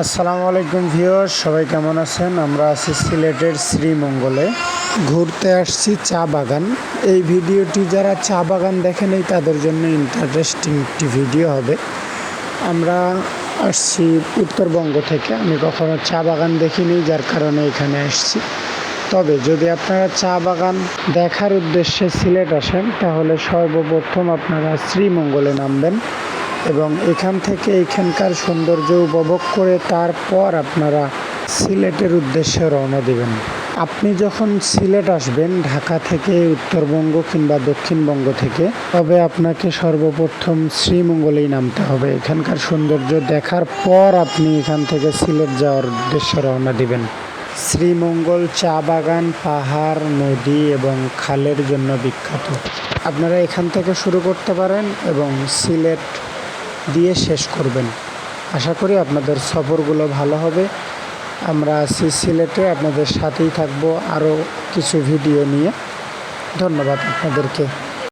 আসসালামু আলাইকুম ভিউয়ার্স, সবাই কেমন আছেন? আমরা আছি সিলেটের শ্রীমঙ্গলে, ঘুরতে আসছি চা বাগান। এই ভিডিওটি যারা চা বাগান দেখেনি তাদের জন্য ইন্টারেস্টিং একটি ভিডিও হবে। আমরা আসছি উত্তরবঙ্গ থেকে, আমি কখনো চা বাগান দেখিনি, যার কারণে এখানে আসছি। তবে যদি আপনারা চা বাগান দেখার উদ্দেশ্যে সিলেট আসেন, তাহলে সর্বপ্রথম আপনারা শ্রীমঙ্গলে নামবেন এবং এখান থেকে এখানকার সৌন্দর্য উপভোগ করে তারপর আপনারা সিলেটের উদ্দেশ্যে রওনা দেবেন। আপনি যখন সিলেট আসবেন ঢাকা থেকে, উত্তরবঙ্গ কিংবা দক্ষিণবঙ্গ থেকে, তবে আপনাকে সর্বপ্রথম শ্রীমঙ্গলেই নামতে হবে। এখানকার সৌন্দর্য দেখার পর আপনি এখান থেকে সিলেট যাওয়ার উদ্দেশ্যে রওনা দিবেন। শ্রীমঙ্গল চা বাগান, পাহাড়, নদী এবং খালের জন্য বিখ্যাত। আপনারা এখান থেকে শুরু করতে পারেন এবং সিলেট দিয়ে শেষ করবেন। আশা করি আপনাদের সফরগুলো ভালো হবে। আমরা আছি সিলেটে, আপনাদের সাথেই থাকবো আরও কিছু ভিডিও নিয়ে। ধন্যবাদ আপনাদেরকে।